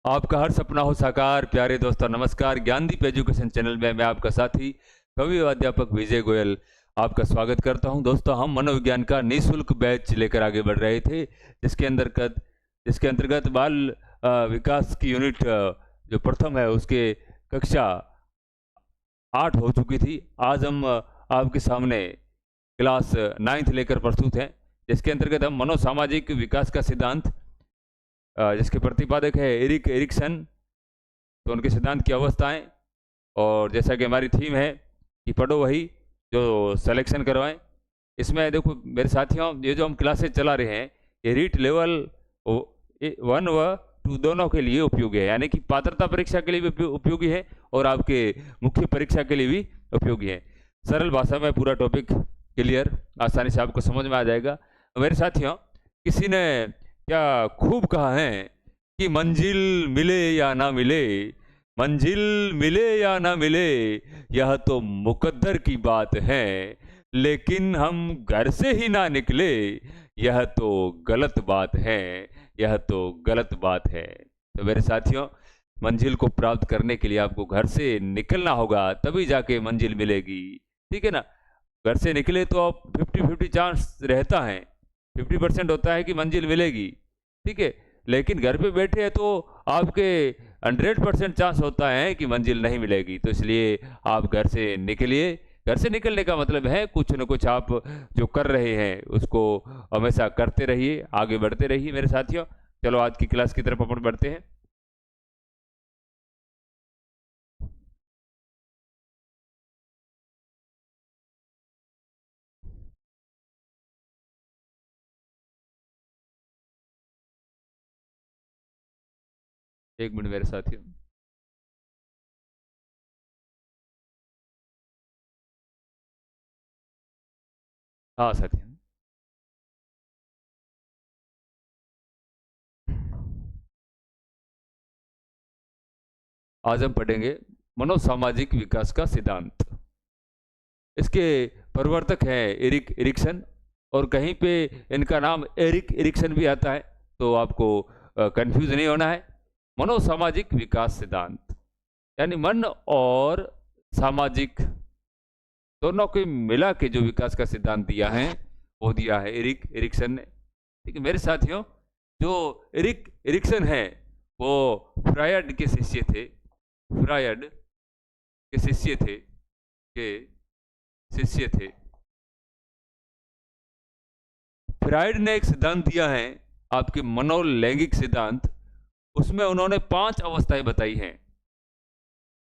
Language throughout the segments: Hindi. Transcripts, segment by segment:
आपका हर सपना हो साकार। प्यारे दोस्तों नमस्कार। ज्ञानदीप एजुकेशन चैनल में मैं आपका साथी कवि व अध्यापक विजय गोयल आपका स्वागत करता हूं। दोस्तों हम मनोविज्ञान का निःशुल्क बैच लेकर आगे बढ़ रहे थे, जिसके अंतर्गत बाल विकास की यूनिट जो प्रथम है उसके कक्षा 8 हो चुकी थी। आज हम आपके सामने क्लास 9th लेकर प्रस्तुत हैं, जिसके अंतर्गत हम मनोसामाजिक विकास का सिद्धांत, जिसके प्रतिपादक है एरिक एरिक्सन, तो उनके सिद्धांत की अवस्थाएं, और जैसा कि हमारी थीम है कि पढ़ो वही जो सिलेक्शन करवाएं। इसमें देखो मेरे साथियों, ये जो हम क्लासेज चला रहे हैं ये रीट लेवल 1 व 2 दोनों के लिए उपयोगी है, यानी कि पात्रता परीक्षा के लिए भी उपयोगी है और आपके मुख्य परीक्षा के लिए भी उपयोगी है। सरल भाषा में पूरा टॉपिक क्लियर आसानी से आपको समझ में आ जाएगा। मेरे साथियों, किसी ने क्या खूब कहा है कि मंजिल मिले या ना मिले, मंजिल मिले या ना मिले, यह तो मुकद्दर की बात है, लेकिन हम घर से ही ना निकले, यह तो गलत बात है, यह तो गलत बात है। तो मेरे साथियों, मंजिल को प्राप्त करने के लिए आपको घर से निकलना होगा, तभी जाके मंजिल मिलेगी। ठीक है ना? घर से निकले तो आप 50-50 चांस रहता है, 50% होता है कि मंजिल मिलेगी, ठीक है, लेकिन घर पे बैठे हैं तो आपके 100% चांस होता है कि मंजिल नहीं मिलेगी। तो इसलिए आप घर से निकलिए। घर से निकलने का मतलब है कुछ न कुछ आप जो कर रहे हैं उसको हमेशा करते रहिए, आगे बढ़ते रहिए। मेरे साथियों, चलो आज की क्लास की तरफ अपन बढ़ते हैं। एक मिनट मेरे साथियों। हाँ साथियों, आज हम पढ़ेंगे मनोसामाजिक विकास का सिद्धांत। इसके प्रवर्तक हैं एरिक एरिक्सन, और कहीं पे इनका नाम एरिक एरिक्सन भी आता है, तो आपको कंफ्यूज नहीं होना है। मनोसामाजिक विकास सिद्धांत यानी मन और सामाजिक दोनों को मिला के जो विकास का सिद्धांत दिया है वो दिया है एरिक एरिक्सन ने। ठीक है मेरे साथियों, जो एरिक एरिक्सन है वो फ्रायड के शिष्य थे, फ्रायड के शिष्य थे, फ्रायड ने एक सिद्धांत दिया है आपके मनोलैंगिक सिद्धांत। उसमें उन्होंने 5 अवस्थाएं बताई हैं।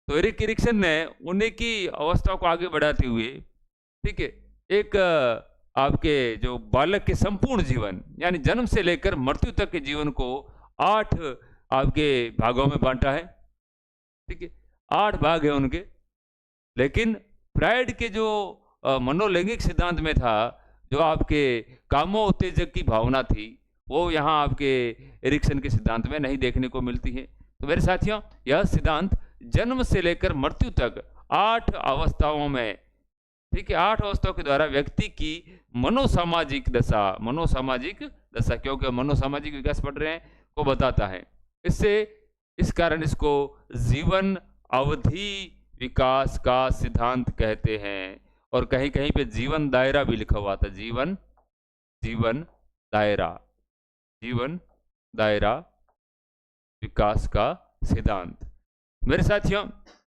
तो एरिक एरिक्सन ने उन्हीं की अवस्थाओं को आगे बढ़ाते हुए, ठीक है, एक आपके जो बालक के संपूर्ण जीवन यानी जन्म से लेकर मृत्यु तक के जीवन को 8 आपके भागों में बांटा है। ठीक है, 8 भाग है उनके। लेकिन फ्रायड के जो मनोलैंगिक सिद्धांत में था, जो आपके कामोत्तेजक की भावना थी, वो यहाँ आपके एरिक्सन के सिद्धांत में नहीं देखने को मिलती है। तो मेरे साथियों, यह सिद्धांत जन्म से लेकर मृत्यु तक 8 अवस्थाओं में, ठीक है, 8 अवस्थाओं के द्वारा व्यक्ति की मनोसामाजिक दशा, क्योंकि मनोसामाजिक विकास पढ़ रहे हैं, को बताता है। इस कारण इसको जीवन अवधि विकास का सिद्धांत कहते हैं। और कहीं कहीं पे जीवन दायरा भी लिखा हुआ था, जीवन दायरा विकास का सिद्धांत। मेरे साथियों,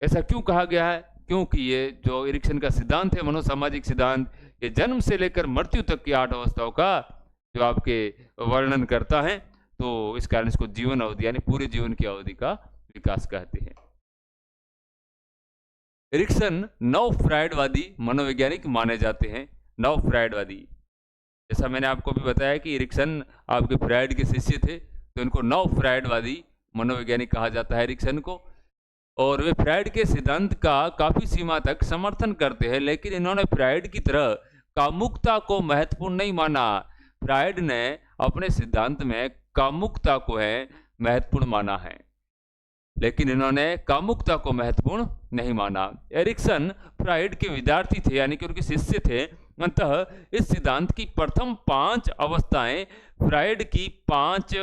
ऐसा क्यों कहा गया है? क्योंकि ये जो एरिक्सन का सिद्धांत है, मनोसामाजिक सिद्धांत, ये जन्म से लेकर मृत्यु तक की 8 अवस्थाओं का जो आपके वर्णन करता है, तो इस कारण इसको जीवन अवधि यानी पूरे जीवन की अवधि का विकास कहते हैं। एरिक्सन नव फ्रायडवादी मनोवैज्ञानिक माने जाते हैं। नव फ्रायडवादी, जैसा मैंने आपको भी बताया कि एरिक्सन आपके फ्रायड के शिष्य थे, तो इनको नव फ्रायडवादी मनोवैज्ञानिक कहा जाता है एरिक्सन को। और वे फ्रायड के सिद्धांत का काफी सीमा तक समर्थन करते हैं, लेकिन इन्होंने फ्रायड की तरह कामुकता को महत्वपूर्ण नहीं माना। फ्रायड ने अपने सिद्धांत में कामुकता को है महत्वपूर्ण माना है, लेकिन इन्होंने कामुकता को महत्वपूर्ण नहीं माना। एरिक्सन फ्रायड के विद्यार्थी थे, यानी कि उनके शिष्य थे। अतः इस सिद्धांत की प्रथम 5 अवस्थाएं फ्रायड की 5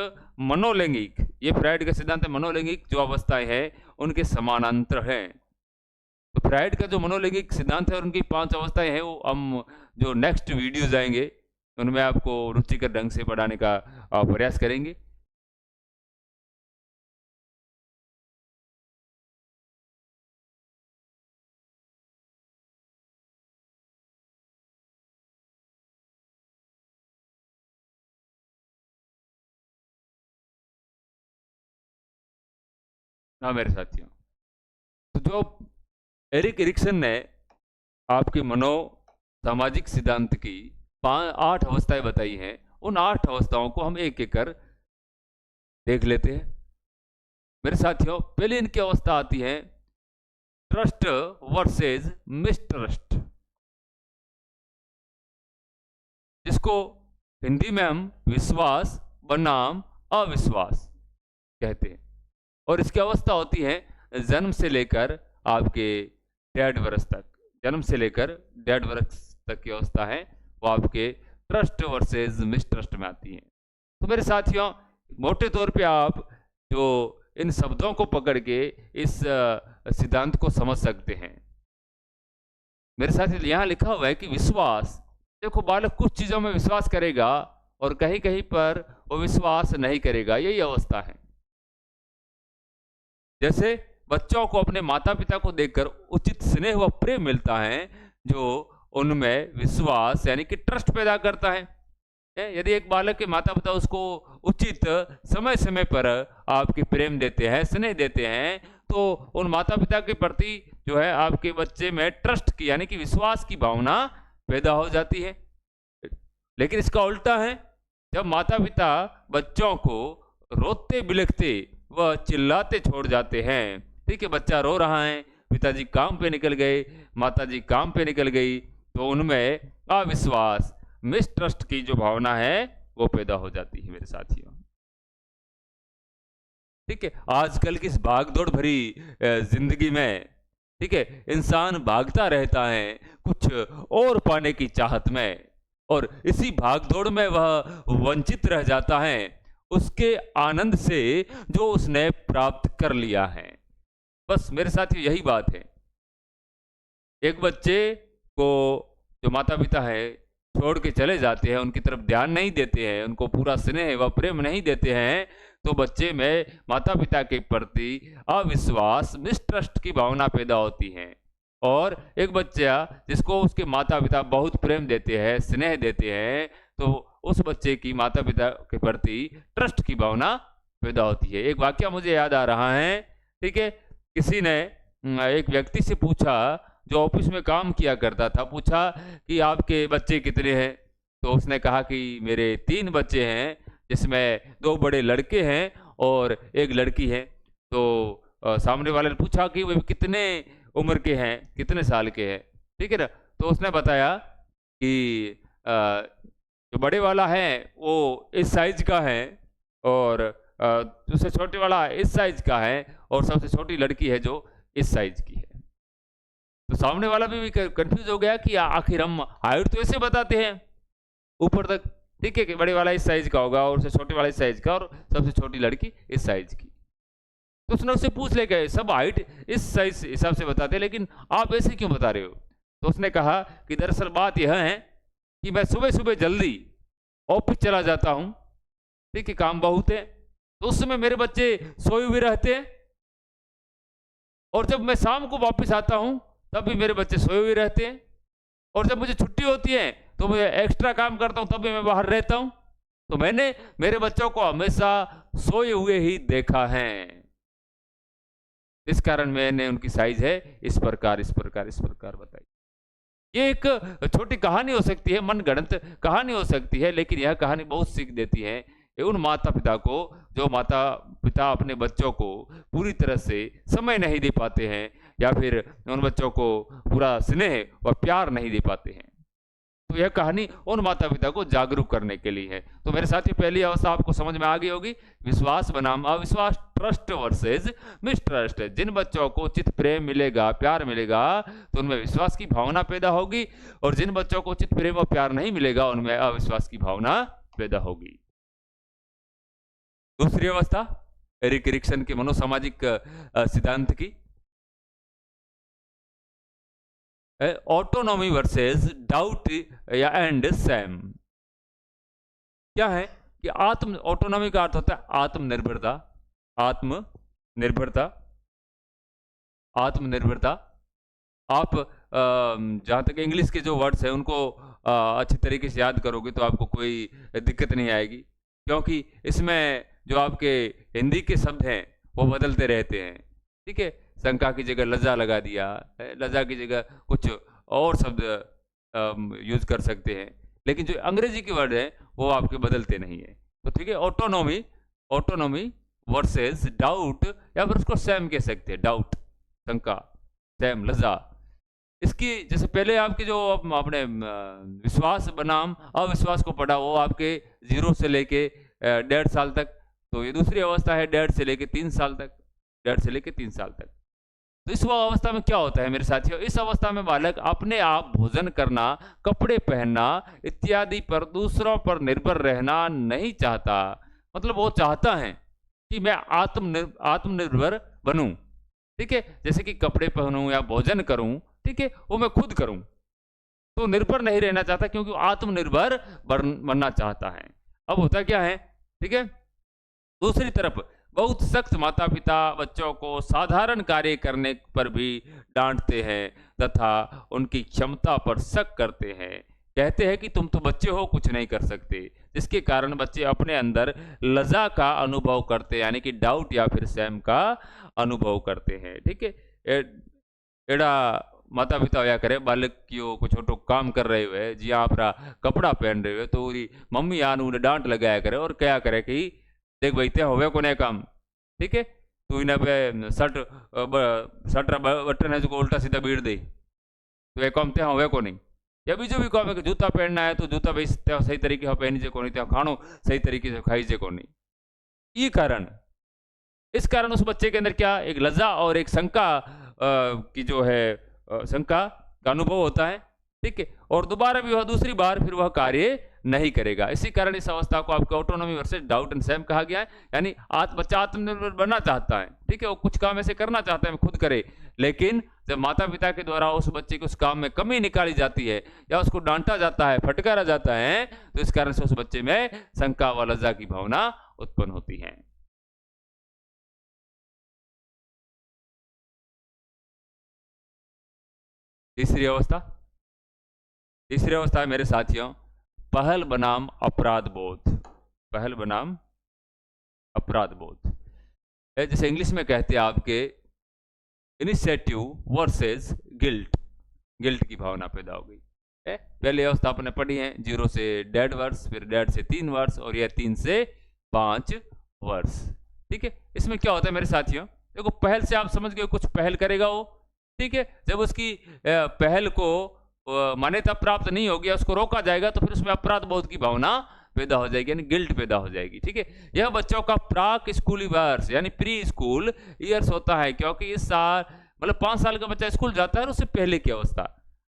मनोलैंगिक ये फ्राइड का सिद्धांत है, मनोलैंगिक जो अवस्थाएं हैं उनके समानांतर हैं। तो फ्राइड का जो मनोलैंगिक सिद्धांत है और उनकी 5 अवस्थाएं हैं, वो हम जो नेक्स्ट वीडियोज आएंगे उनमें आपको रुचिकर ढंग से पढ़ाने का प्रयास करेंगे। हाँ मेरे साथियों, तो जो एरिक एरिक्सन ने आपके मनो सामाजिक सिद्धांत की 8 अवस्थाएं बताई हैं, उन 8 अवस्थाओं को हम एक एक कर देख लेते हैं। मेरे साथियों, पहले इनकी अवस्था आती है ट्रस्ट वर्सेस मिसट्रस्ट, जिसको हिंदी में हम विश्वास बनाम अविश्वास कहते हैं। और इसकी अवस्था होती है जन्म से लेकर आपके 1.5 वर्ष तक। जन्म से लेकर 1.5 वर्ष तक की अवस्था है वो आपके ट्रस्ट वर्सेस मिसट्रस्ट में आती है। तो मेरे साथियों, मोटे तौर पे आप जो इन शब्दों को पकड़ के इस सिद्धांत को समझ सकते हैं। मेरे साथियों, यहाँ लिखा हुआ है कि विश्वास, देखो बालक कुछ चीजों में विश्वास करेगा और कहीं कहीं पर वो विश्वास नहीं करेगा, यही अवस्था है। जैसे बच्चों को अपने माता पिता को देखकर उचित स्नेह व प्रेम मिलता है, जो उनमें विश्वास यानी कि ट्रस्ट पैदा करता है। यदि एक बालक के माता पिता उसको उचित समय समय पर आपके प्रेम देते हैं, स्नेह देते हैं, तो उन माता पिता के प्रति जो है आपके बच्चे में ट्रस्ट की यानी कि विश्वास की भावना पैदा हो जाती है। लेकिन इसका उल्टा है, जब माता पिता बच्चों को रोते बिलखते व चिल्लाते छोड़ जाते हैं, ठीक है, बच्चा रो रहा है, पिताजी काम पे निकल गए, माताजी काम पे निकल गई, तो उनमें अविश्वास मिसट्रस्ट की जो भावना है वो पैदा हो जाती है मेरे साथियों। ठीक है, आजकल की इस भागदौड़ भरी जिंदगी में, ठीक है, इंसान भागता रहता है कुछ और पाने की चाहत में, और इसी भागदौड़ में वह वंचित रह जाता है उसके आनंद से जो उसने प्राप्त कर लिया है। बस मेरे साथियों, यही बात है। एक बच्चे को जो माता पिता है छोड़ के चले जाते हैं, उनकी तरफ ध्यान नहीं देते हैं, उनको पूरा स्नेह व प्रेम नहीं देते हैं, तो बच्चे में माता पिता के प्रति अविश्वास मिसट्रस्ट की भावना पैदा होती है। और एक बच्चा जिसको उसके माता पिता बहुत प्रेम देते हैं, स्नेह देते हैं, तो उस बच्चे की माता पिता के प्रति ट्रस्ट की भावना पैदा होती है। एक वाक्य मुझे याद आ रहा है, ठीक है, किसी ने एक व्यक्ति से पूछा जो ऑफिस में काम किया करता था, पूछा कि आपके बच्चे कितने हैं? तो उसने कहा कि मेरे 3 बच्चे हैं, जिसमें 2 बड़े लड़के हैं और 1 लड़की है। तो सामने वाले ने पूछा कि वे कितने उम्र के हैं, कितने साल के हैं, ठीक है ना? तो उसने बताया कि जो बड़े वाला है वो इस साइज का है, और दूसरे छोटे वाला इस साइज का है, और सबसे छोटी लड़की है जो इस साइज की है। तो सामने वाला भी कंफ्यूज हो गया कि आखिर हम हाइट तो ऐसे बताते हैं ऊपर तक, ठीक है, कि बड़े वाला इस साइज का होगा और उससे छोटे वाला इस साइज का और सबसे छोटी लड़की इस साइज की। तो उसने उससे पूछ ले गए, सब हाइट इस साइज हिसाब से बताते हैं, लेकिन आप ऐसे क्यों बता रहे हो? तो उसने कहा कि दरअसल बात यह है कि मैं सुबह सुबह जल्दी ऑफिस चला जाता हूँ, ठीक है, काम बहुत है, तो उस समय मेरे बच्चे सोए हुए रहते हैं, और जब मैं शाम को वापस आता हूँ तब भी मेरे बच्चे सोए हुए रहते हैं, और जब मुझे छुट्टी होती है तो मैं एक्स्ट्रा काम करता हूँ, तब भी मैं बाहर रहता हूँ। तो मैंने मेरे बच्चों को हमेशा सोए हुए ही देखा है, इस कारण मैंने उनकी साइज है इस प्रकार इस प्रकार इस प्रकार बताई। ये एक छोटी कहानी हो सकती है, मनगढ़ंत कहानी हो सकती है, लेकिन यह कहानी बहुत सीख देती है उन माता पिता को जो माता पिता अपने बच्चों को पूरी तरह से समय नहीं दे पाते हैं, या फिर उन बच्चों को पूरा स्नेह और प्यार नहीं दे पाते हैं। तो यह कहानी उन माता पिता को जागरूक करने के लिए है। तो मेरे साथी, पहली अवस्था आपको समझ में आ गई होगी, विश्वास बनाम अविश्वास, ट्रस्ट वर्सेस मिसट्रस्ट। जिन बच्चों को उचित प्रेम मिलेगा, प्यार मिलेगा, तो उनमें विश्वास की भावना पैदा होगी, और जिन बच्चों को उचित प्रेम और प्यार नहीं मिलेगा, उनमें अविश्वास की भावना पैदा होगी। दूसरी अवस्था एरिक एरिक्सन के मनोसामाजिक सिद्धांत की। ऑटोनॉमी वर्सेस डाउट या एंड सैम। क्या है कि ऑटोनॉमी का अर्थ होता है आत्मनिर्भरता। आत्मनिर्भरता, आत्मनिर्भरता। आप जहाँ तक इंग्लिश के जो वर्ड्स हैं उनको अच्छी तरीके से याद करोगे तो आपको कोई दिक्कत नहीं आएगी, क्योंकि इसमें जो आपके हिंदी के शब्द हैं वो बदलते रहते हैं। ठीक है, शंका की जगह लज्जा लगा दिया, लज्जा की जगह कुछ और शब्द यूज कर सकते हैं, लेकिन जो अंग्रेजी के वर्ड हैं वो आपके बदलते नहीं है। तो ठीक है, ऑटोनॉमी, ऑटोनॉमी वर्सेस डाउट, या फिर उसको सैम कह सकते हैं, डाउट शंका, सैम लज्जा। इसकी जैसे पहले आपके जो आपने विश्वास बनाम अविश्वास को पढ़ा, वो आपके 0 से लेके 1.5 साल तक, तो ये दूसरी अवस्था है 1.5 से लेके 3 साल तक, 1.5 से लेके 3 साल तक। तो इस अवस्था में क्या होता है मेरे साथियों, इस अवस्था में बालक अपने आप भोजन करना, कपड़े पहनना इत्यादि पर दूसरों पर निर्भर रहना नहीं चाहता। मतलब वो चाहता है कि मैं आत्मनिर्भर बनूं। ठीक है, जैसे कि कपड़े पहनूं या भोजन करूं, ठीक है, वो मैं खुद करूं। तो निर्भर नहीं रहना चाहता, क्योंकि आत्मनिर्भर बनना चाहता है। अब होता क्या है, ठीक है, दूसरी तरफ बहुत सख्त माता पिता बच्चों को साधारण कार्य करने पर भी डांटते हैं तथा उनकी क्षमता पर शक करते हैं। कहते हैं कि तुम तो बच्चे हो, कुछ नहीं कर सकते, जिसके कारण बच्चे अपने अंदर लज्जा का अनुभव करते हैं, यानी कि डाउट या फिर सहम का अनुभव करते हैं। ठीक है, एड़ा माता पिता होया करे, बालक की कुछ छोटो काम कर रहे हुए जी, आप कपड़ा पहन रहे हुए तो मम्मी आन उन्हें डांट लगाया करे और क्या करे कि देख भाई ते होवे को नहीं काम, ठीक है, तू इन्हें पे शर्ट बटन है जो उल्टा सीधा बीड़ दे, तो ये काम ते होवे को नहीं। या बीजो भी काम है कि जूता पहनना है तो जूता भाई सही तरीके से पहनी जे को नहीं, त्या खानो सही तरीके से खाई जे को नहीं। ये कारण, इस कारण उस बच्चे के अंदर क्या एक लज्जा और एक शंका की जो है शंका का अनुभव होता है। ठीक है, और दोबारा भी वह दूसरी बार फिर वह कार्य नहीं करेगा। इसी कारण इस अवस्था को आपको autonomy versus doubt and Sam कहा गया है, यानी बच्चा आत्मनिर्भर बनना चाहता है। ठीक है, वो कुछ काम ऐसे करना चाहता है खुद करे, लेकिन जब माता पिता के द्वारा उस बच्चे को उस काम में कमी निकाली जाती है या उसको डांटा जाता है, फटकारा जाता है, तो इस कारण से उस बच्चे में शंका व लज्जा की भावना उत्पन्न होती है। तीसरी अवस्था, तीसरी अवस्था है मेरे साथियों पहल बनाम अपराध बोध। पहल बनाम अपराध बोध, जैसे इंग्लिश में कहते हैं आपके इनिशिएटिव वर्सेस गिल्ट। गिल्ट की भावना पैदा हो गई है। पहली अवस्था आपने पढ़ी है 0 से 1.5 वर्ष, फिर 1.5 से 3 वर्ष, और यह 3 से 5 वर्ष। ठीक है, इसमें क्या होता है मेरे साथियों, देखो पहल से आप समझ गए, कुछ पहल करेगा वो, ठीक है, जब उसकी पहल को मान्यता प्राप्त नहीं होगी, उसको रोका जाएगा, तो फिर उसमें अपराध बोध की भावना पैदा हो जाएगी, यानी गिल्ट पैदा हो जाएगी। ठीक है, यह बच्चों का प्राक स्कूली वर्ष यानी प्री स्कूल ईयर्स होता है, क्योंकि इस साल मतलब 5 साल का बच्चा स्कूल जाता है, उससे पहले की अवस्था,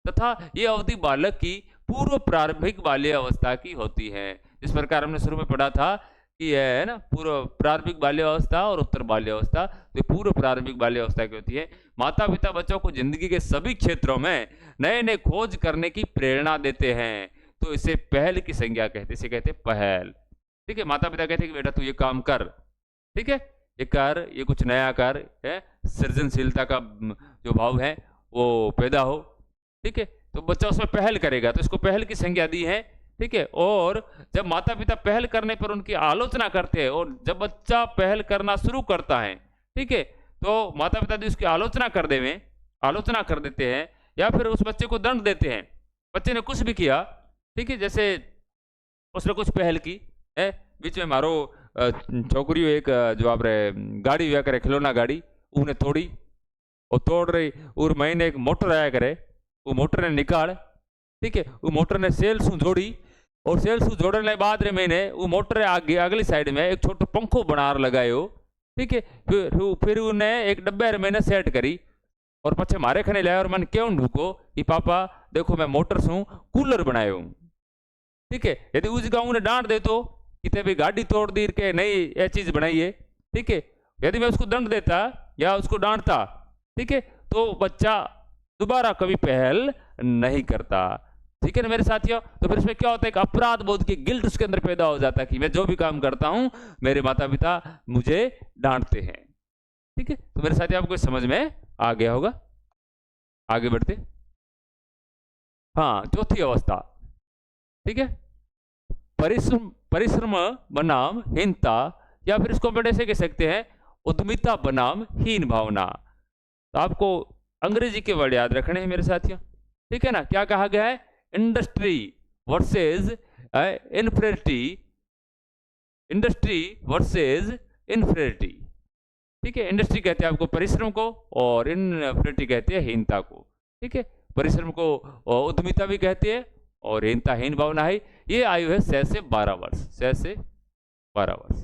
तथा यह अवधि बालक की पूर्व प्रारंभिक बाल्य अवस्था की होती है। जिस प्रकार हमने शुरू में पढ़ा था कि है ना, पूर्व प्रारंभिक बाल्य अवस्था और उत्तर बाल्य अवस्था, तो पूर्व प्रारंभिक बाल्य अवस्था की होती है। माता पिता बच्चों को जिंदगी के सभी क्षेत्रों में नए नए खोज करने की प्रेरणा देते हैं, तो इसे पहल की संज्ञा कहते, इसे कहते हैं पहल। ठीक है, माता पिता कहते हैं कि बेटा तू ये काम कर, ठीक है, ये कर, ये कुछ नया कर, है, सृजनशीलता का जो भाव है वो पैदा हो। ठीक है, तो बच्चा उसमें पहल करेगा, तो इसको पहल की संज्ञा दी है। ठीक है, और जब माता पिता पहल करने पर उनकी आलोचना करते हैं, और जब बच्चा पहल करना शुरू करता है, ठीक है, तो माता पिता उसकी आलोचना कर देते हैं, या फिर उस बच्चे को दंड देते हैं। बच्चे ने कुछ भी किया, ठीक है, जैसे उसने कुछ पहल की है, बीच में मारो छोकरी एक जो आप गाड़ी व्या करे, खिलौना गाड़ी, उन्हें तोड़ी, और तोड़ रही, और महीने एक मोटर आया करे, वो मोटर ने निकाल, ठीक है, वो मोटर ने सेल सु जोड़ी, और सेल सु जोड़ने बाद रे मैंने वो मोटर आगे अगली साइड में एक छोटो पंखो बनार लगायो। ठीक है, फिर उन्हें एक डब्बे रे मैंने सेट करी, और पछे मारे खने लाया, और मन क्यों ढूको कि पापा देखो मैं मोटर सु कूलर बनायो। ठीक है, यदि उस गाँव ने डांट दे तो कि भाई गाड़ी तोड़ दी के नहीं ये चीज बनाई है, ठीक है। यदि मैं उसको दंड देता या उसको डांटता, ठीक है, तो बच्चा दोबारा कभी पहल नहीं करता, ठीक है ना मेरे साथियों। तो फिर इसमें क्या होता है, एक अपराध बोध की गिल्ट उसके अंदर पैदा हो जाता है कि मैं जो भी काम करता हूं मेरे माता पिता मुझे डांटते हैं, ठीक है। तो मेरे साथियों आपको समझ में आ गया होगा। आगे बढ़ते, हाँ, चौथी अवस्था, ठीक है, परिश्रम परिश्रम बनाम हीनता, या फिर इसको हम ऐसे कह सकते हैं उद्यमिता बनाम हीन भावना। तो आपको अंग्रेजी के वर्ड याद रखने हैं मेरे साथियों, ठीक है ना। क्या कहा गया है, industry versus inferiority, industry versus inferiority, ठीक है। इंडस्ट्री कहते हैं आपको परिश्रम को और इन्फेरिटी कहते हैं हीनता को, ठीक है। परिश्रम को उद्यमिता भी कहते हैं और हीनता हीन भावना है। ये आयु है 6 से 12 वर्ष, 6 से 12 वर्ष,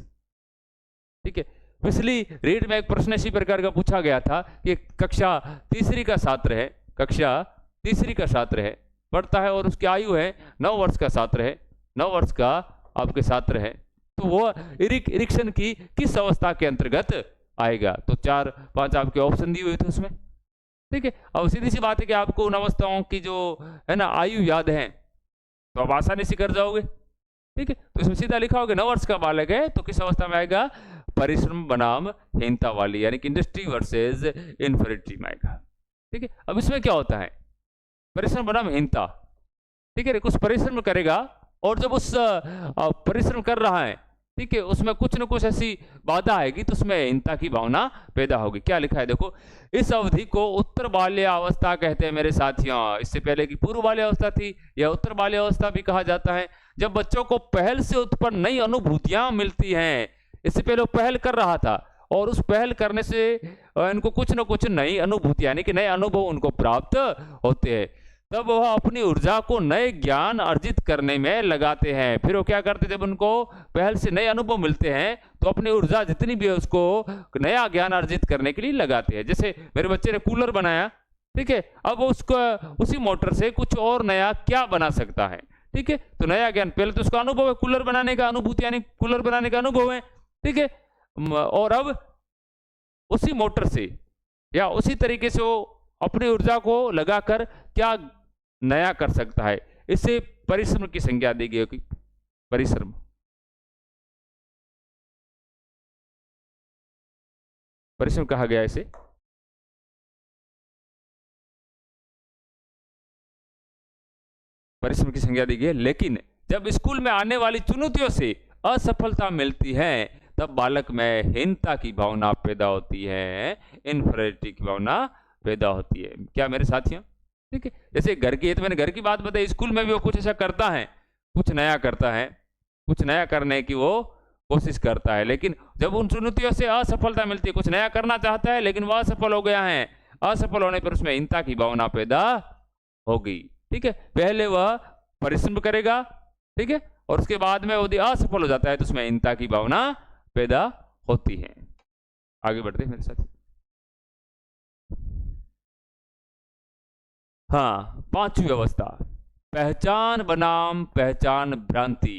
ठीक है। पिछली रीड में एक प्रश्न इसी प्रकार का पूछा गया था कि कक्षा तीसरी का छात्र है, कक्षा तीसरी का छात्र है, पढ़ता है और उसकी आयु है 9 वर्ष का छात्र है, 9 वर्ष का आपके छात्र है, तो वो इरिक्शन की किस अवस्था के अंतर्गत आएगा। तो 4-5 आपके ऑप्शन दिए हुए थे उसमें, ठीक है। अब सीधी सी बात है कि आपको उन अवस्थाओं की जो है ना आयु याद है तो आप आसानी से कर जाओगे, ठीक है। तो इसमें सीधा लिखा होगा 9 वर्ष का बालक है तो किस अवस्था में आएगा, परिश्रम बनाम हीनता वाली, यानी कि इंडस्ट्री वर्सेस इन्फेरिटी में आएगा, ठीक है। अब इसमें क्या होता है, परिश्रम बनाम हीनता, ठीक है। कुछ परिश्रम करेगा और जब उस परिश्रम कर रहा है, ठीक है, उसमें कुछ न कुछ ऐसी बाधा आएगी तो उसमें हीनता की भावना पैदा होगी। क्या लिखा है देखो, इस अवधि को उत्तर बाल्यावस्था कहते हैं मेरे साथियों। इससे पहले की पूर्व बाल्यावस्था थी, या उत्तर बाल्यावस्था भी कहा जाता है, जब बच्चों को पहल से उत्पन्न नई अनुभूतियां मिलती हैं। इससे पहले वो पहल कर रहा था और उस पहल करने से इनको कुछ न कुछ नई अनुभूति यानी कि नए अनुभव उनको प्राप्त होते हैं, तब वह अपनी ऊर्जा को नए ज्ञान अर्जित करने में लगाते हैं। फिर वो क्या करते हैं, जब उनको पहल से नए अनुभव मिलते हैं तो अपनी ऊर्जा जितनी भी है उसको नया ज्ञान अर्जित करने के लिए लगाते हैं। जैसे मेरे बच्चे ने कूलर बनाया, ठीक है, अब वो उसको उसी मोटर से कुछ और नया क्या बना सकता है, ठीक है। तो नया ज्ञान, पहले तो उसका अनुभव है, कूलर बनाने का अनुभूति यानी कूलर बनाने का अनुभव है, ठीक है। और अब उसी मोटर से या उसी तरीके से वो अपनी ऊर्जा को लगाकर क्या नया कर सकता है, इसे परिश्रम की संज्ञा दी गई। परिश्रम, परिश्रम कहा गया इसे, परिश्रम की संज्ञा दी गई है। लेकिन जब स्कूल में आने वाली चुनौतियों से असफलता मिलती है तब बालक में हीनता की भावना पैदा होती है, इन्फेरिटी की भावना पैदा होती है। क्या मेरे साथियों, ठीक है। जैसे घर की, तो मैंने घर की बात बताई, स्कूल में भी वो कुछ ऐसा करता है, कुछ नया करता है, कुछ नया करने की वो कोशिश करता है, लेकिन जब उन चुनौतियों से असफलता मिलती है, कुछ नया करना चाहता है लेकिन वह असफल हो गया है, असफल होने पर उसमें हीनता की भावना पैदा होगी, ठीक है। पहले वह परिश्रम करेगा, ठीक है, और उसके बाद में यदि असफल हो जाता है तो उसमें हीनता की भावना पैदा होती है। आगे बढ़ते हैं मेरे साथ। हाँ, 5वीं अवस्था, पहचान बनाम पहचान भ्रांति,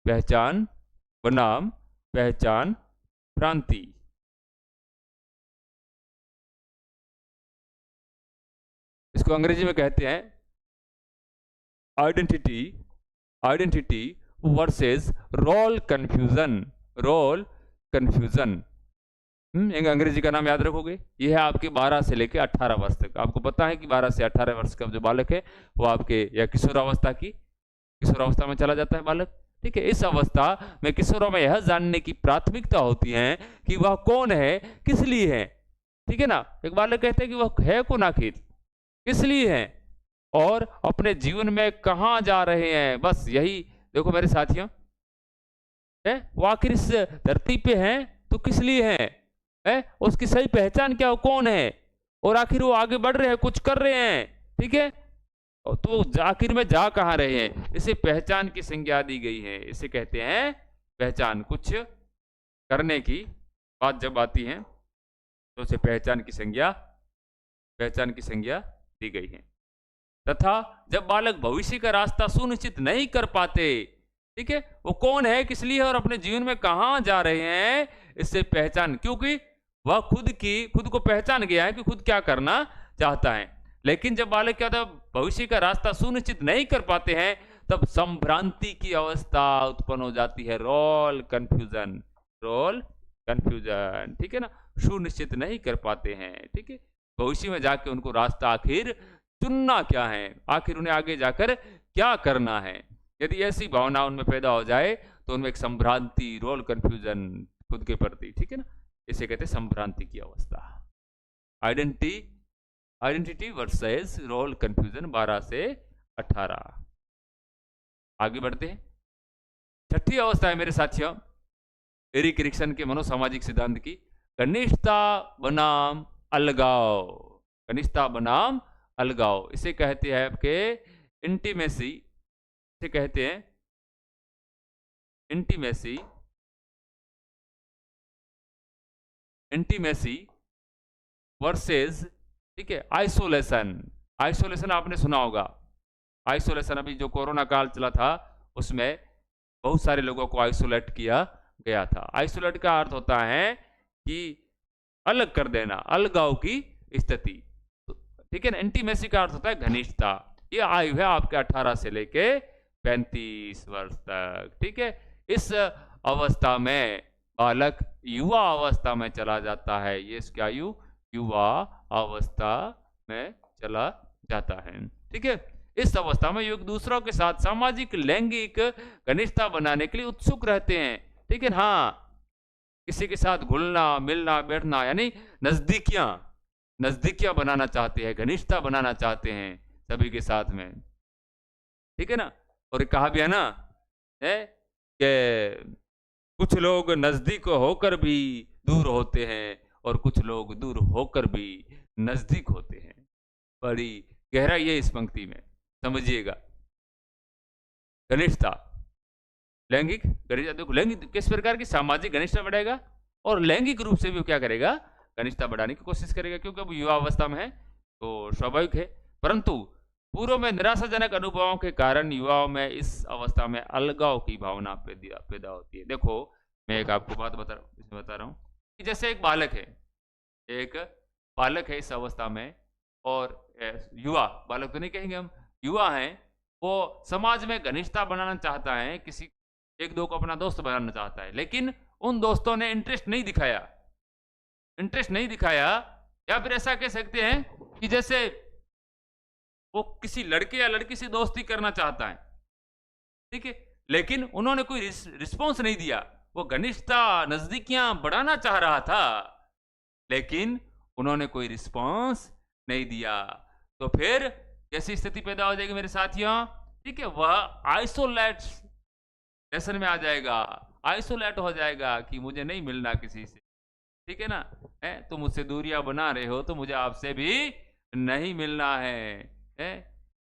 पहचान बनाम पहचान भ्रांति। इसको अंग्रेजी में कहते हैं identity, identity versus role confusion, role confusion. एक अंग्रेजी का नाम याद रखोगे, ये है आपके 12 से लेकर 18 वर्ष तक। आपको पता है कि 12 से 18 वर्ष का जो बालक है वो आपके या किशोरावस्था की, किशोरावस्था में चला जाता है बालक, ठीक है। इस अवस्था में किशोरों में यह जानने की प्राथमिकता होती है कि वह कौन है, किस लिए है, ठीक है ना। एक बालक कहते हैं कि वह है कौन, आखिर किस लिए है और अपने जीवन में कहाँ जा रहे हैं, बस यही। देखो मेरे साथियों, वो आखिर इस धरती पे हैं तो किस लिए हैं, उसकी सही पहचान क्या, कौन है, और आखिर वो आगे बढ़ रहे हैं, कुछ कर रहे हैं, ठीक है, तो आखिर में जा कहाँ रहे हैं, इसे पहचान की संज्ञा दी गई है। इसे कहते हैं पहचान। कुछ करने की बात जब आती है तो उसे पहचान की संज्ञा, पहचान की संज्ञा दी गई है। तथा जब बालक भविष्य का रास्ता सुनिश्चित नहीं कर पाते, ठीक है, वो कौन है, किस लिए और अपने जीवन में कहां जा रहे हैं, इससे पहचान, क्योंकि वह खुद को पहचान गया है कि खुद क्या करना चाहता है। लेकिन जब बालक क्या होता है, भविष्य का रास्ता सुनिश्चित नहीं कर पाते हैं, तब संभ्रांति की अवस्था उत्पन्न हो जाती है, रोल कंफ्यूजन, ठीक है ना, सुनिश्चित नहीं कर पाते हैं। ठीक है, भविष्य में जाके उनको रास्ता आखिर चुनना क्या है, आखिर उन्हें आगे जाकर क्या करना है। यदि ऐसी भावना उनमें पैदा हो जाए तो उनमें एक संभ्रांति, रोल कंफ्यूजन खुद के प्रति, ठीक है ना, इसे कहते हैं संभ्रांति की अवस्था। आइडेंटिटी वर्सेस रोल कंफ्यूजन 12 से 18। आगे बढ़ते हैं। छठी अवस्था है मेरे साथियों, एरिक एरिक्सन के मनोसामाजिक सिद्धांत की, घनिष्ठता बनाम अलगाव। घनिष्ठता बनाम अलगाव, इसे कहते हैं आपके इंटीमेसी, इसे कहते हैं इंटीमेसी वर्सेस, ठीक है, आइसोलेशन आपने सुना होगा। आइसोलेशन, अभी जो कोरोना काल चला था उसमें बहुत सारे लोगों को आइसोलेट किया गया था। आइसोलेट का अर्थ होता है कि अलग कर देना, अलगाव की स्थिति, ठीक है ना। इंटीमेसी का अर्थ होता है घनिष्ठता। ये आयु है आपके 18 से लेके 35 वर्ष तक, ठीक है। इस अवस्था में बालक युवा अवस्था में चला जाता है, ये इसकी आयु युवा अवस्था में चला जाता है, ठीक है। इस अवस्था में युवक दूसरों के साथ सामाजिक लैंगिक घनिष्ठता बनाने के लिए उत्सुक रहते हैं, ठीक है। हाँ, किसी के साथ घुलना मिलना बैठना, यानी नजदीकियां बनाना चाहते हैं, घनिष्ठता बनाना चाहते हैं सभी के साथ में, ठीक है ना। और कहा भी है ना कि कुछ लोग नजदीक होकर भी दूर होते हैं और कुछ लोग दूर होकर भी नजदीक होते हैं। बड़ी गहराई है इस पंक्ति में, समझिएगा। घनिष्ठता, लैंगिक घनिष्ठता, देखो लैंगिक किस प्रकार की सामाजिक घनिष्ठता बढ़ाएगा और लैंगिक रूप से भी क्या करेगा, घनिष्ठता बढ़ाने की कोशिश करेगा, क्योंकि अब युवा अवस्था में है तो स्वाभाविक है। परंतु पूर्व में निराशाजनक अनुभवों के कारण युवाओं में इस अवस्था में अलगाव की भावना पैदा होती है। देखो मैं एक आपको बात बता रहा हूँ कि जैसे एक बालक है इस अवस्था में, और युवा, बालक तो नहीं कहेंगे हम, युवा हैं, वो समाज में घनिष्ठता बनाना चाहता है, किसी एक दो को अपना दोस्त बनाना चाहता है, लेकिन उन दोस्तों ने इंटरेस्ट नहीं दिखाया, या फिर ऐसा कह सकते हैं कि जैसे वो किसी लड़के या लड़की से दोस्ती करना चाहता है, ठीक है, लेकिन उन्होंने कोई रिस्पॉन्स नहीं दिया। वो घनिष्ठता नजदीकियां बढ़ाना चाह रहा था, लेकिन उन्होंने कोई रिस्पॉन्स नहीं दिया, तो फिर कैसी स्थिति पैदा हो जाएगी मेरे साथियों, ठीक है, वह आइसोलेशन में आ जाएगा, आइसोलेट हो जाएगा कि मुझे नहीं मिलना किसी से, ठीक है ना, तुम मुझसे दूरियां बना रहे हो तो मुझे आपसे भी नहीं मिलना है।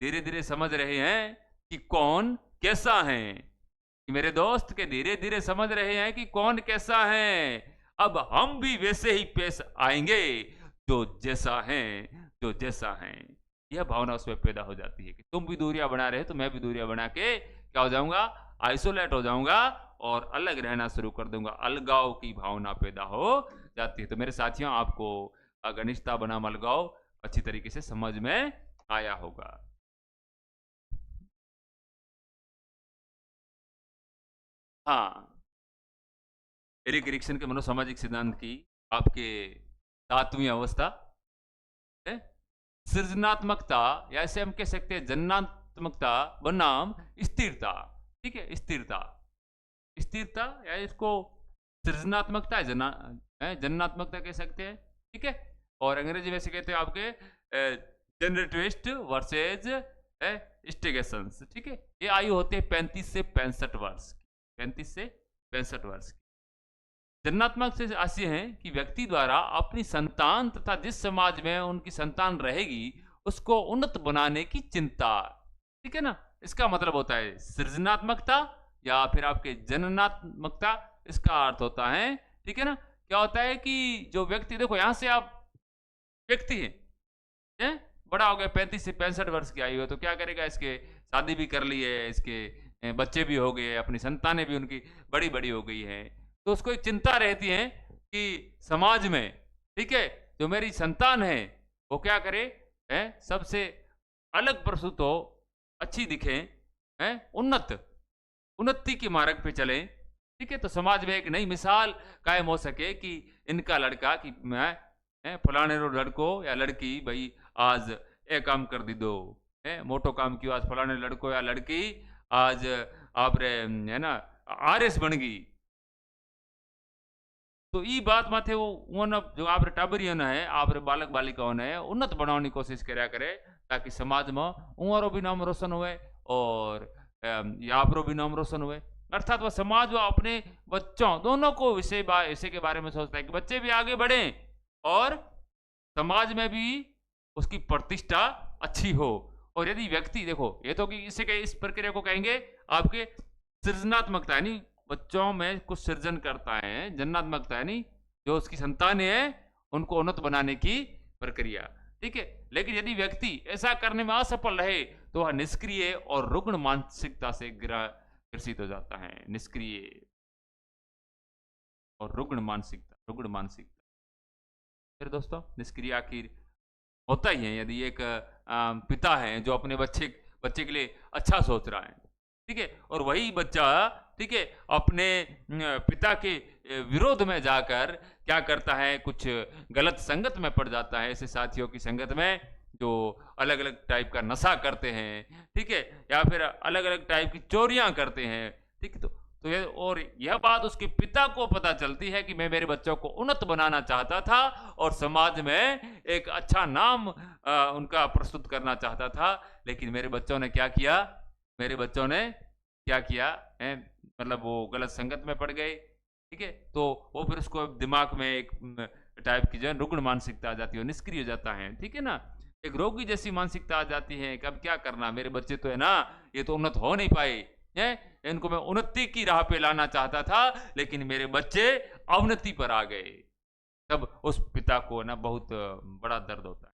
धीरे धीरे समझ रहे हैं कि कौन कैसा है, कि मेरे दोस्त के धीरे धीरे समझ रहे हैं कि कौन कैसा है। अब हम भी वैसे ही पेश आएंगे जो जैसा है। यह भावना उसमें पैदा हो जाती है कि तुम भी दूरियां बना रहे हो तो मैं भी दूरियां बना के क्या हो जाऊंगा, आइसोलेट हो जाऊंगा और अलग रहना शुरू कर दूंगा। अलगाव की भावना पैदा हो जाती है। तो मेरे साथियों, आपको घनिष्ठता बनाम अलगाव अच्छी तरीके से समझ में आया होगा। हाँ, एरिक एरिक्सन के मनोसामाजिक सिद्धांत की आपके 7वीं अवस्था है सृजनात्मकता, या ऐसे हम कह सकते हैं जन्नात्मकता बनाम स्थिरता, ठीक है। स्थिरता या इसको सृजनात्मकता जन्नात्मकता कह सकते हैं, ठीक है। और अंग्रेजी में से कहते हैं आपके जनरेटिविस्ट वर्सेज स्टेगेशंस, ठीक है। ये आयु होती है 35 से 65 वर्ष की, 35 से 65 वर्ष की। जन्नात्मक से ऐसे हैं कि व्यक्ति द्वारा अपनी संतान तथा जिस समाज में उनकी संतान रहेगी उसको उन्नत बनाने की चिंता, ठीक है ना। इसका मतलब होता है सृजनात्मकता या फिर आपके जननात्मकता। इसका अर्थ होता है, ठीक है ना, क्या होता है कि जो व्यक्ति, देखो यहां से आप व्यक्ति हैं, बड़ा हो गया, 35 से 65 वर्ष की आयु है, तो क्या करेगा, इसके शादी भी कर ली है, इसके बच्चे भी हो गए, अपनी संतानें भी उनकी बड़ी बड़ी हो गई हैं, तो उसको एक चिंता रहती है कि समाज में, ठीक है, जो मेरी संतान है वो क्या करे, है सबसे अलग प्रस्तुत हो, अच्छी दिखे, है उन्नति के मार्ग पे चले, ठीक है, तो समाज में एक नई मिसाल कायम हो सके कि इनका लड़का, कि मैं फलाने रो लड़को या लड़की भाई आज ये काम कर दी दो, है मोटो काम कियो आज फलाने लड़को या लड़की आज आप रे है ना आरएस बन गई। तो ई बात माथे वो उन जो आप टाबरियन है आप बालक बालिकाओं ने उन्नत बनाने की कोशिश કર્યા करे ताकि समाज में उमारो भी नाम रोशन हुए और आपरो भी नाम रोशन हुए। अर्थात वह समाज व अपने बच्चों दोनों को विषय के बारे में सोचता है कि बच्चे भी आगे बढ़े और समाज में भी उसकी प्रतिष्ठा अच्छी हो। और यदि व्यक्ति देखो ये तो कि इस प्रक्रिया को कहेंगे आपके सृजनात्मकता, यानी बच्चों में कुछ सृजन करता है, जन्नात्मकता, यानी जो उसकी संतान है उनको उन्नत बनाने की प्रक्रिया, ठीक है। लेकिन यदि व्यक्ति ऐसा करने में असफल रहे तो वह निष्क्रिय और रुग्ण मानसिकता से ग्रसित हो जाता है। निष्क्रिय और रुग्ण मानसिकता। फिर दोस्तों निष्क्रिय आखिर होता ही है यदि एक पिता है जो अपने बच्चे के लिए अच्छा सोच रहा है, ठीक है, और वही बच्चा, ठीक है, अपने पिता के विरोध में जाकर क्या करता है, कुछ गलत संगत में पड़ जाता है, ऐसे साथियों की संगत में जो अलग अलग टाइप का नशा करते हैं, ठीक है, या फिर अलग अलग टाइप की चोरियां करते हैं, ठीक है। तो यह बात उसके पिता को पता चलती है कि मैं मेरे बच्चों को उन्नत बनाना चाहता था और समाज में एक अच्छा नाम उनका प्रस्तुत करना चाहता था, लेकिन मेरे बच्चों ने क्या किया, मतलब वो गलत संगत में पड़ गए, ठीक है। तो वो फिर उसको दिमाग में एक टाइप की जो है रुग्ण मानसिकता आ जाती है, निष्क्रिय हो जाता है, ठीक है ना, एक रोगी जैसी मानसिकता आ जाती है कि अब क्या करना, मेरे बच्चे तो है ना ये तो उन्नत हो नहीं पाए हैं, इनको मैं उन्नति की राह पे लाना चाहता था लेकिन मेरे बच्चे अवनति पर आ गए। तब उस पिता को ना बहुत बड़ा दर्द होता है,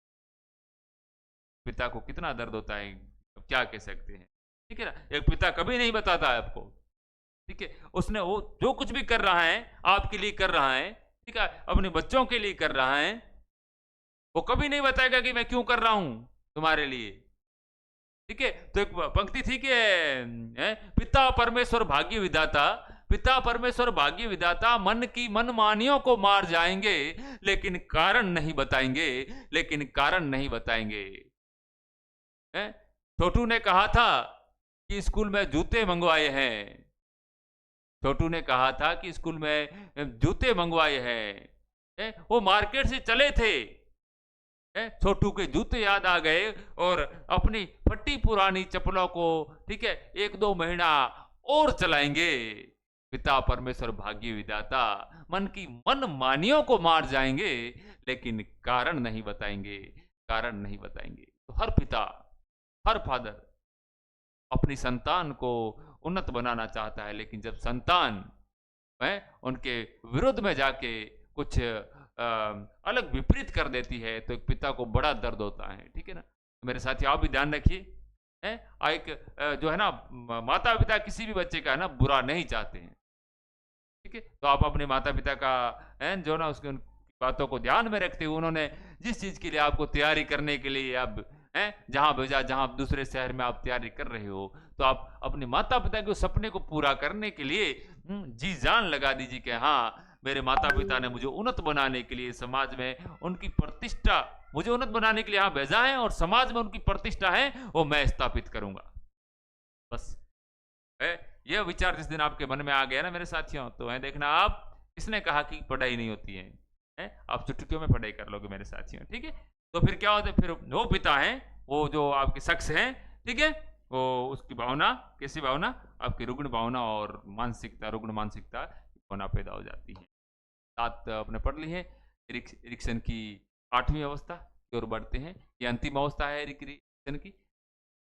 पिता को कितना दर्द होता है अब क्या कह सकते हैं, ठीक है ना। एक पिता कभी नहीं बताता है आपको, ठीक है, उसने वो जो कुछ भी कर रहा है आपके लिए कर रहा है, ठीक है, अपने बच्चों के लिए कर रहा है, वो कभी नहीं बताएगा कि मैं क्यों कर रहा हूं तुम्हारे लिए, ठीक है। तो एक पंक्ति थी कि पिता परमेश्वर भाग्य विधाता मन की मनमानियों को मार जाएंगे लेकिन कारण नहीं बताएंगे। छोटू ने कहा था कि स्कूल में जूते मंगवाए हैं, वो मार्केट से चले थे, छोटू के जूते याद आ गए और अपनी फटी पुरानी चप्पलों को, ठीक है, 1-2 महीना और चलाएंगे। पिता परमेश्वर भाग्य विधाता मन की मनमानियों को मार जाएंगे लेकिन कारण नहीं बताएंगे। तो हर पिता, हर फादर अपनी संतान को उन्नत बनाना चाहता है, लेकिन जब संतान उनके विरुद्ध में जाके कुछ अलग विपरीत कर देती है तो एक पिता को बड़ा दर्द होता है, ठीक है ना। तो मेरे साथी आप भी ध्यान रखिए, एक जो है ना माता पिता किसी भी बच्चे का ना बुरा नहीं चाहते हैं, ठीक है। तो आप अपने माता पिता का जो ना उसके बातों को ध्यान में रखते हुए उन्होंने जिस चीज के लिए आपको तैयारी करने के लिए आप जहां भेजा, जहां आप दूसरे शहर में आप तैयारी कर रहे हो, तो आप अपने माता पिता के सपने को पूरा करने के लिए जी जान लगा दीजिए कि हाँ मेरे माता पिता ने मुझे उन्नत बनाने के लिए, समाज में उनकी प्रतिष्ठा, मुझे उन्नत बनाने के लिए यहाँ भेजा है और समाज में उनकी प्रतिष्ठा है वो मैं स्थापित करूंगा। बस यह विचार जिस दिन आपके मन में आ गया ना मेरे साथियों, तो है देखना आप, किसने कहा कि पढ़ाई नहीं होती है, आप चुटकियों में पढ़ाई कर लोगे मेरे साथियों, ठीक है। तो फिर क्या होता है, फिर वो पिता है, वो जो आपके शख्स हैं, ठीक है, वो उसकी भावना, कैसी भावना, आपकी रुग्ण भावना और मानसिकता, रुग्ण मानसिकता भावना पैदा हो जाती है। सात अपने पढ़ ली है। इरिक्सन की 8वीं अवस्था की ओर बढ़ते हैं, ये अंतिम अवस्था है इरिक्सन की।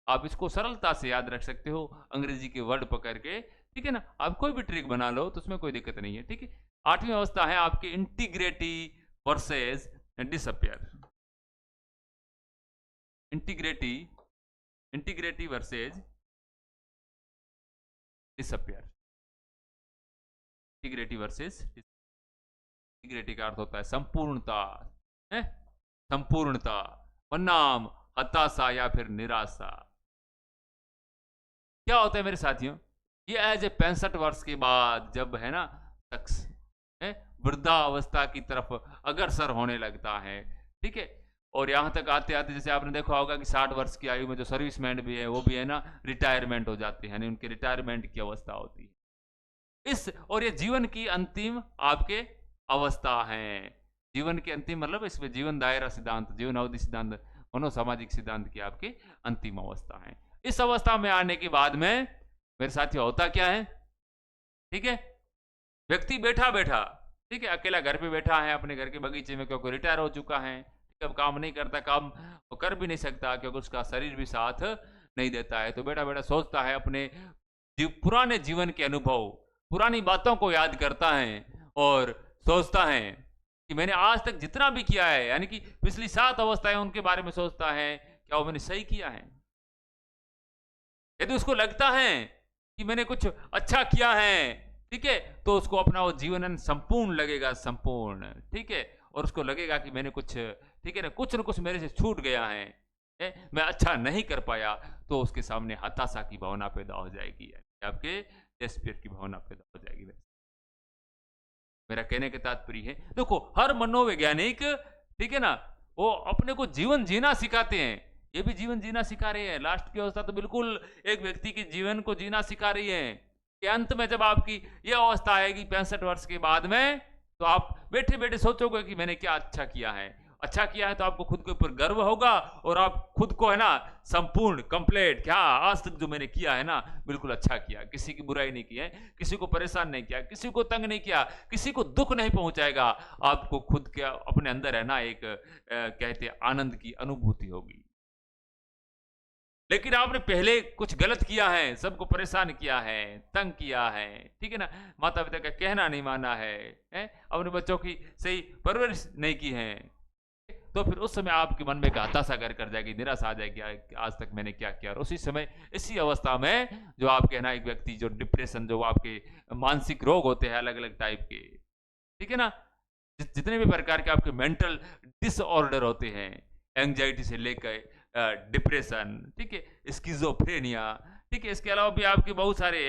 आप इसको सरलता से याद रख सकते हो अंग्रेजी के वर्ड पकड़ के, ठीक है ना, आप कोई भी ट्रिक बना लो तो उसमें कोई दिक्कत नहीं है, ठीक है। 8वीं अवस्था है आपकी integrity versus disappear. Integrity versus disappear, integrity versus integrity का अर्थ होता है संपूर्णता, है संपूर्णता, परिणाम हताशा या फिर निराशा। क्या होता है मेरे साथियों, ये एज ए 65 वर्ष के बाद जब है ना शख्स वृद्धावस्था की तरफ अग्रसर होने लगता है, ठीक है, और यहां तक आते आते जैसे आपने देखा होगा कि 60 वर्ष की आयु में जो सर्विसमैन भी है वो भी है ना रिटायरमेंट हो जाते हैं, उनके रिटायरमेंट की अवस्था होती है इस, और ये जीवन की अंतिम आपके अवस्था है। जीवन के अंतिम मतलब इसमें जीवन दायरा सिद्धांत, जीवन अवधि सिद्धांत, मनोसामाजिक सिद्धांत की आपकी अंतिम अवस्था है। इस अवस्था में आने के बाद में मेरे साथी होता क्या है, ठीक है, व्यक्ति बैठा बैठा, ठीक है, अकेला घर पे बैठा है अपने घर के बगीचे में, क्योंकि रिटायर हो चुका है, अब काम नहीं करता, काम वो कर भी नहीं सकता क्योंकि उसका शरीर भी साथ नहीं देता है, तो बैठा बैठा सोचता है अपने पुराने जीवन के अनुभव, पुरानी बातों को याद करता है और सोचता है कि मैंने आज तक जितना भी किया है, यानी कि पिछली 7 अवस्थाएं उनके बारे में सोचता है, क्या वो मैंने सही किया है। यदि उसको लगता है कि मैंने कुछ अच्छा किया है, ठीक है, तो उसको अपना वो जीवन संपूर्ण लगेगा, संपूर्ण, ठीक है, और उसको लगेगा कि मैंने कुछ, ठीक है ना, कुछ मेरे से छूट गया है, मैं अच्छा नहीं कर पाया, तो उसके सामने हताशा की भावना पैदा हो जाएगी, आपके डेस्पेयर की भावना पैदा हो जाएगी। मेरा कहने का तात्पर्य है, देखो हर मनोवैज्ञानिक, ठीक है ना, वो अपने को जीवन जीना सिखाते हैं, ये भी जीवन जीना सिखा रहे हैं। लास्ट की अवस्था तो बिल्कुल एक व्यक्ति के जीवन को जीना सिखा रही है कि अंत में जब आपकी ये अवस्था आएगी 65 वर्ष के बाद में, तो आप बैठे बैठे सोचोगे कि मैंने क्या अच्छा किया है। अच्छा किया है तो आपको खुद के ऊपर गर्व होगा और आप खुद को है ना संपूर्ण, कंप्लीट, क्या आज तक जो मैंने किया है ना बिल्कुल अच्छा किया, किसी की बुराई नहीं की है, किसी को परेशान नहीं किया, किसी को तंग नहीं किया, किसी को दुख नहीं पहुंचाएगा, आपको खुद के अपने अंदर है ना एक कहते आनंद की अनुभूति होगी। लेकिन आपने पहले कुछ गलत किया है, सबको परेशान किया है, तंग किया है, ठीक है ना, माता पिता का कहना नहीं माना है, अपने बच्चों की सही परवरिश नहीं की है, तो फिर उस समय आपके मन में एक हताशा घर कर जाएगी, निराशा आ जाएगी, आज तक मैंने क्या किया। और उसी समय इसी अवस्था में जो आप कहना एक व्यक्ति जो डिप्रेशन, जो आपके मानसिक रोग होते हैं अलग अलग टाइप के, ठीक है ना, जितने भी प्रकार के आपके मेंटल डिसऑर्डर होते हैं, एंजाइटी से लेकर डिप्रेशन, ठीक है, स्किज़ोफ्रेनिया, ठीक है, इसके अलावा भी आपके बहुत सारे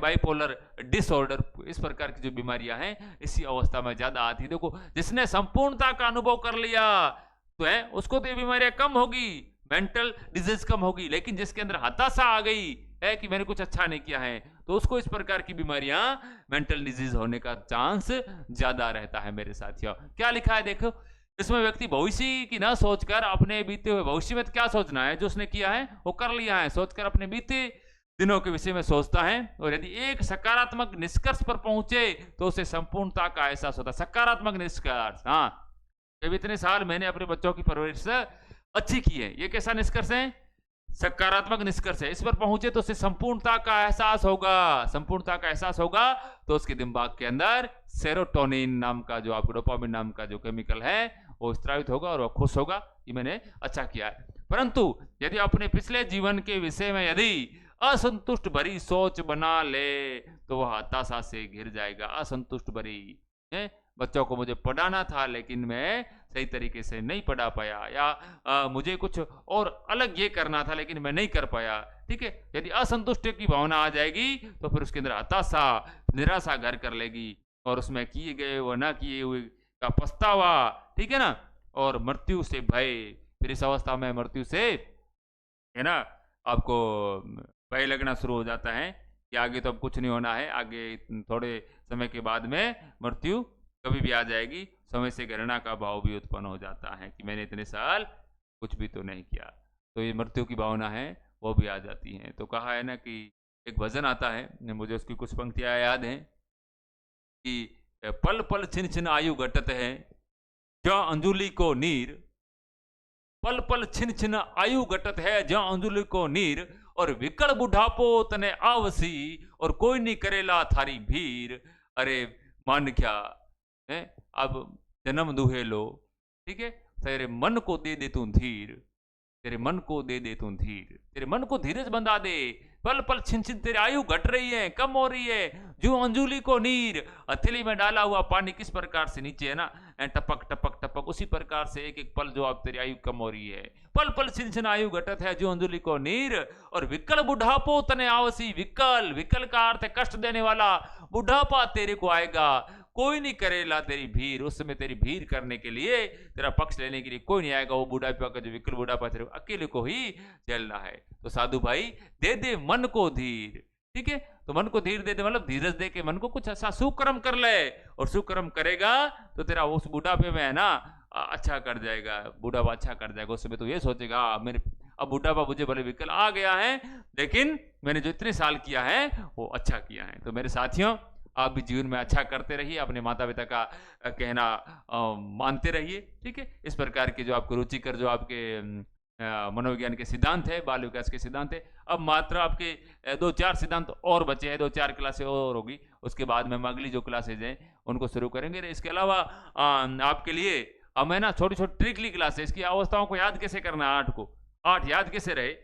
बाइपोलर डिसऑर्डर, इस प्रकार की जो बीमारियां हैं इसी अवस्था में ज्यादा आती है। देखो जिसने संपूर्णता का अनुभव कर लिया तो है उसको तो ये बीमारियां कम होगी, मेंटल डिजीज कम होगी, लेकिन जिसके अंदर हताशा आ गई है कि मैंने कुछ अच्छा नहीं किया है, तो उसको इस प्रकार की बीमारियां, मेंटल डिजीज होने का चांस ज्यादा रहता है। मेरे साथियों क्या लिखा है देखो, इसमें व्यक्ति भविष्य की ना सोचकर अपने बीते हुए भविष्य में क्या सोचना है, जो उसने किया है वो कर लिया है, सोचकर अपने बीते दिनों के विषय में सोचता है, और यदि एक सकारात्मक निष्कर्ष पर पहुंचे तो उसे संपूर्णता का एहसास होता है। सकारात्मक निष्कर्ष, हाँ, जब इतने साल मैंने अपने बच्चों की परवरिश अच्छी की है, ये कैसा निष्कर्ष है, सकारात्मक निष्कर्ष है, इस पर पहुंचे तो उसे संपूर्णता का एहसास होगा। संपूर्णता का एहसास होगा तो उसके दिमाग के अंदर सेरोटोनिन नाम का, जो आपको डोपामिन नाम का जो केमिकल है वो स्त्रावित होगा और वो खुश होगा कि मैंने अच्छा किया है। परंतु यदि अपने पिछले जीवन के विषय में यदि असंतुष्ट भरी सोच बना ले तो वह हताशा से घिर जाएगा। असंतुष्ट भरी, बच्चों को मुझे पढ़ाना था लेकिन मैं सही तरीके से नहीं पढ़ा पाया, या मुझे कुछ और अलग ये करना था लेकिन मैं नहीं कर पाया, ठीक है, यदि असंतुष्टि की भावना आ जाएगी तो फिर उसके अंदर हताशा, निराशा घर कर लेगी और उसमें किए गए व ना किए हुए का पछतावा, ठीक है ना, और मृत्यु से भय। फिर इस अवस्था में मृत्यु से है ना आपको भय लगना शुरू हो जाता है कि आगे तो अब कुछ नहीं होना है, आगे थोड़े समय के बाद में मृत्यु कभी भी आ जाएगी। समय से घृणा का भाव भी उत्पन्न हो जाता है कि मैंने इतने साल कुछ भी तो नहीं किया, तो ये मृत्यु की भावना है वो भी आ जाती है। तो कहा है ना कि एक भजन आता है, मुझे उसकी कुछ पंक्तियां याद हैं कि पल पल छिन छिन आयु घटत है ज्यों अंजुली को नीर, पल पल छिन छिन आयु घटत है ज्यों अंजुली को नीर, और विकल बुढ़ापो तने आवसी और कोई नहीं करेला थारी भीर। अरे मान क्या है, अब जन्म दुहे लो, ठीक है, तेरे मन को दे दे तू धीर, तेरे मन को दे दे तू धीर, तेरे मन को धीरज बंधा दे, पल पल छिन छिन तेरी आयु घट रही है, कम हो रही है, जो अंजुली को नीर, हथेली में डाला हुआ पानी किस प्रकार से नीचे है ना, टपक टपक टपक, उसी प्रकार से एक एक पल जो अब तेरी आयु कम हो रही है। पल पल छिन छिन आयु घटत है, जो अंजुली को नीर, और विकल बुढ़ापो तने आवसी, विकल, विकल का अर्थ है कष्ट देने वाला, बुढ़ापा तेरे को आएगा, कोई नहीं करेला तेरी भीड़, उस समय तेरी भीड़ करने के लिए, तेरा पक्ष लेने के लिए कोई नहीं आएगा। वो बुढ़ापा का जो विकल बुढ़ापा तेरे को अकेले को ही झेलना है। तो साधु भाई दे दे मन को धीर, ठीक है, तो मन को धीर दे दे, मतलब धीरज दे के मन को कुछ ऐसा सुकर्म कर ले, और सुकर्म करेगा तो तेरा उस बुढ़ापे में है ना अच्छा कर जाएगा, बुढ़ापा अच्छा कर जाएगा। उस समय तो ये सोचेगा मेरे अब बुढ़ापा मुझे भले विकल आ गया है, लेकिन मैंने जो इतने साल किया है वो अच्छा किया है। तो मेरे साथियों, आप भी जीवन में अच्छा करते रहिए, अपने माता पिता का कहना मानते रहिए, ठीक है। इस प्रकार के जो आपको रुचिकर जो आपके मनोविज्ञान के सिद्धांत है, बाल विकास के सिद्धांत है, अब मात्र आपके 2-4 सिद्धांत और बचे हैं, 2-4 क्लासें और होगी, उसके बाद में हम अगली जो क्लासेज हैं उनको शुरू करेंगे। इसके अलावा आपके लिए अब मैं ना छोटी छोटी ट्रिकली क्लासेस, इसकी अवस्थाओं को याद कैसे करना है, 8 को 8 याद कैसे रहे,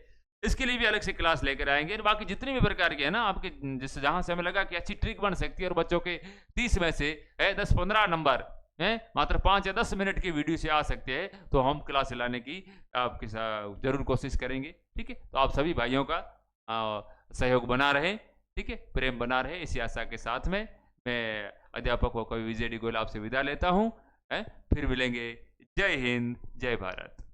इसके लिए भी अलग से क्लास लेकर आएंगे। बाकी जितनी भी प्रकार के है ना आपके, जिससे जहां से हमें लगा कि अच्छी ट्रिक बन सकती है और बच्चों के 30 में से 10-15 नंबर है मात्र 5 या 10 मिनट की वीडियो से आ सकते हैं, तो हम क्लास लाने की आपके साथ जरूर कोशिश करेंगे, ठीक है। तो आप सभी भाइयों का सहयोग बना रहे, ठीक है, प्रेम बना रहे, इसी आशा के साथ में मैं अध्यापक व कवि विजय डी गोयल आपसे विदा लेता हूँ, फिर मिलेंगे। जय हिंद, जय भारत।